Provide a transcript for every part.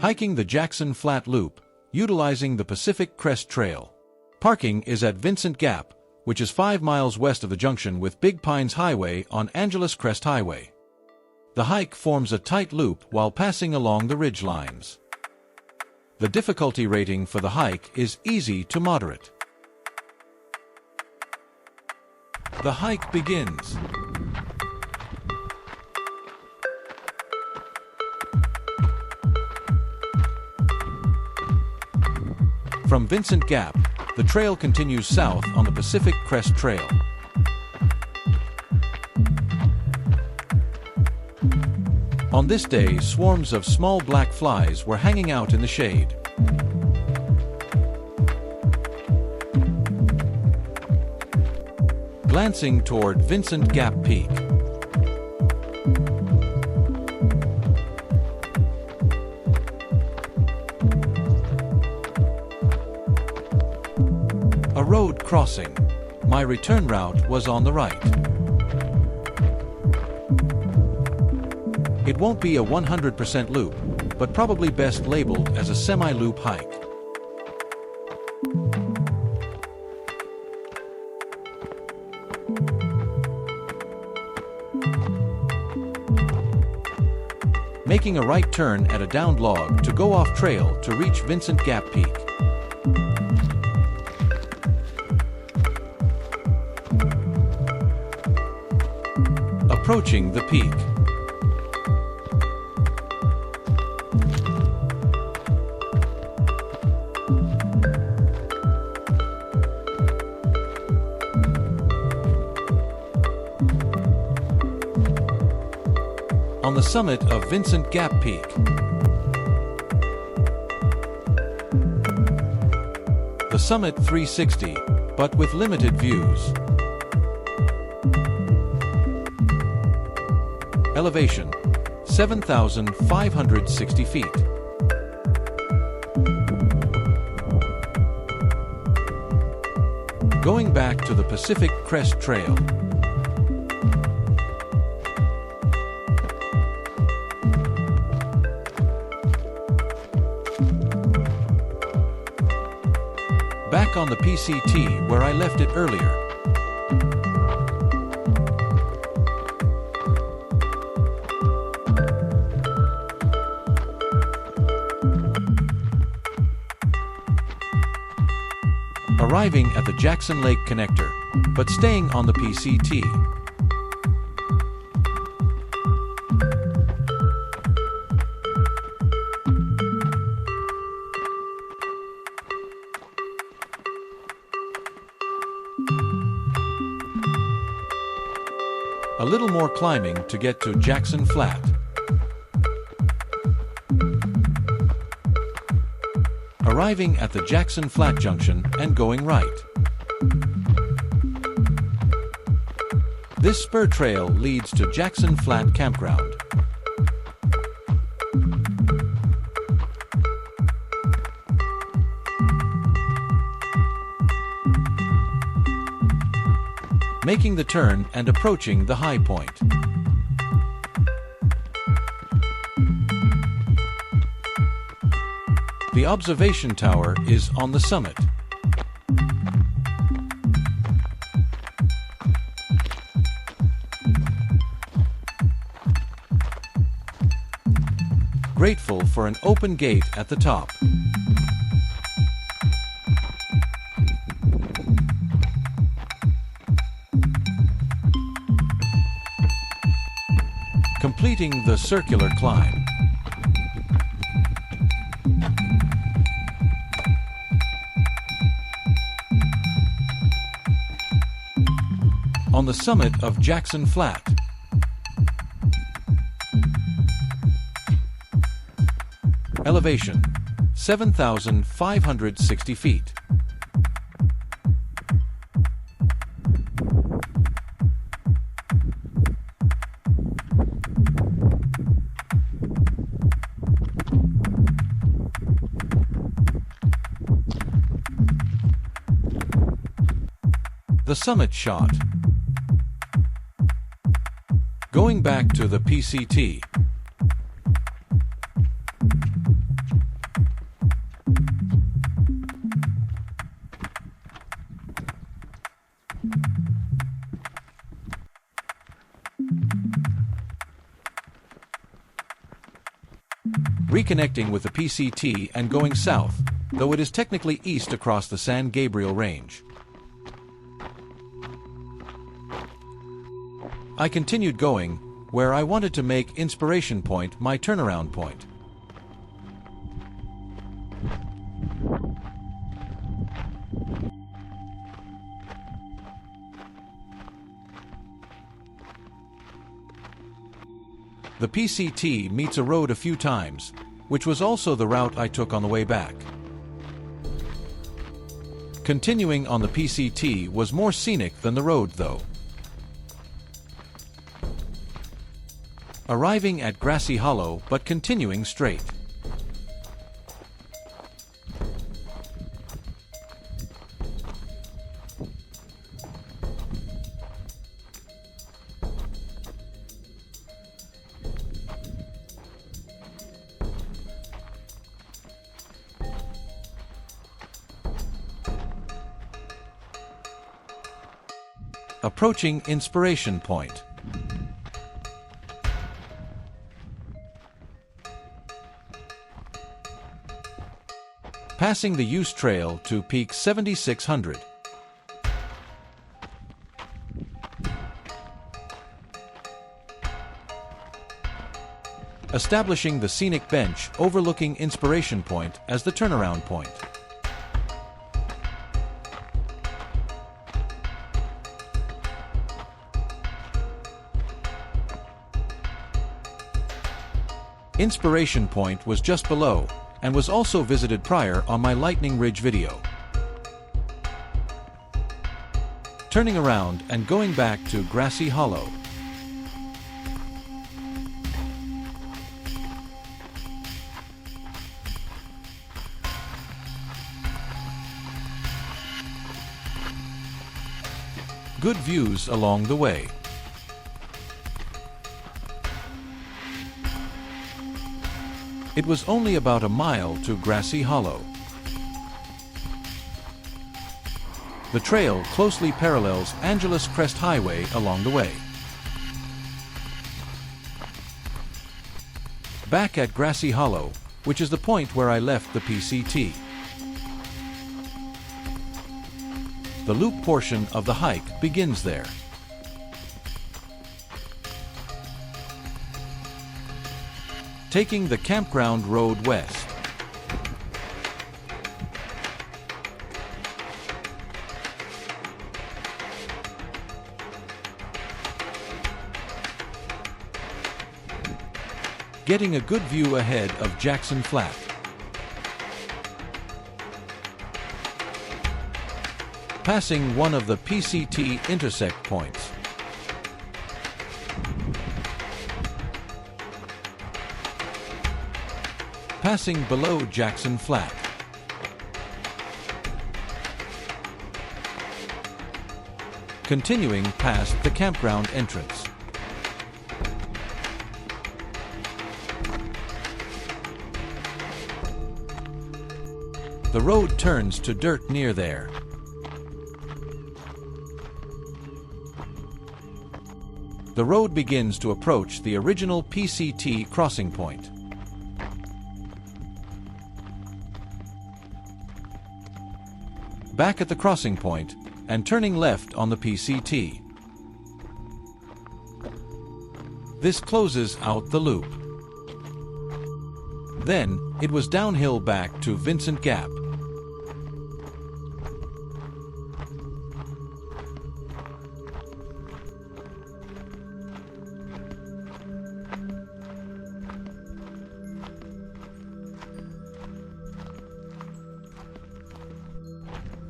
Hiking the Jackson Flat Loop, utilizing the Pacific Crest Trail. Parking is at Vincent Gap, which is 5 miles west of the junction with Big Pines Highway on Angeles Crest Highway. The hike forms a tight loop while passing along the ridge lines. The difficulty rating for the hike is easy to moderate. The hike begins. From Vincent Gap, the trail continues south on the Pacific Crest Trail. On this day, swarms of small black flies were hanging out in the shade. Glancing toward Vincent Gap Peak. A road crossing. My return route was on the right. It won't be a 100% loop, but probably best labeled as a semi-loop hike. Making a right turn at a downed log to go off trail to reach Vincent Gap Peak. Approaching the peak. On the summit of Vincent Gap Peak. The summit 360, but with limited views. Elevation, 7,560 feet. Going back to the Pacific Crest Trail. Back on the PCT where I left it earlier. Arriving at the Jackson Lake Connector, but staying on the PCT. A little more climbing to get to Jackson Flat. Arriving at the Jackson Flat Junction and going right. This spur trail leads to Jackson Flat Campground. Making the turn and approaching the high point. The observation tower is on the summit. Grateful for an open gate at the top. Completing the circular climb. On the summit of Jackson Flat. Elevation, 7,560 feet. The summit shot. Going back to the PCT. reconnecting with the PCT and going south, though it is technically east across the San Gabriel Range. I continued going, where I wanted to make Inspiration Point my turnaround point. The PCT meets a road a few times, which was also the route I took on the way back. Continuing on the PCT was more scenic than the road, though. Arriving at Grassy Hollow, but continuing straight. Approaching Inspiration Point. Passing the Use Trail to Peak 7600. Establishing the scenic bench overlooking Inspiration Point as the turnaround point. Inspiration Point was just below, and was also visited prior on my Lightning Ridge video. Turning around and going back to Grassy Hollow. Good views along the way. It was only about a mile to Grassy Hollow. The trail closely parallels Angeles Crest Highway along the way. Back at Grassy Hollow, which is the point where I left the PCT. The loop portion of the hike begins there. Taking the campground road west. Getting a good view ahead of Jackson Flat. Passing one of the PCT intersect points. Passing below Jackson Flat. Continuing past the campground entrance. The road turns to dirt near there. The road begins to approach the original PCT crossing point. Back at the crossing point, and turning left on the PCT. This closes out the loop. Then, it was downhill back to Vincent Gap.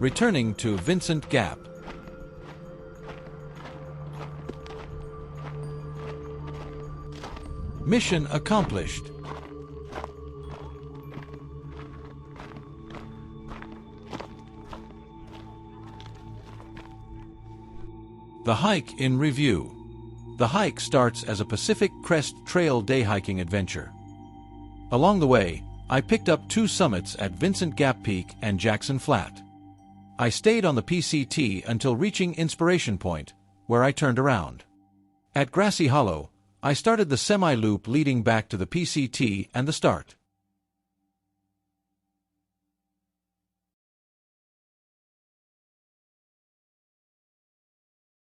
Returning to Vincent Gap. Mission accomplished. The hike in review. The hike starts as a Pacific Crest Trail day hiking adventure. Along the way, I picked up 2 summits at Vincent Gap Peak and Jackson Flat. I stayed on the PCT until reaching Inspiration Point, where I turned around. At Grassy Hollow, I started the semi-loop leading back to the PCT and the start.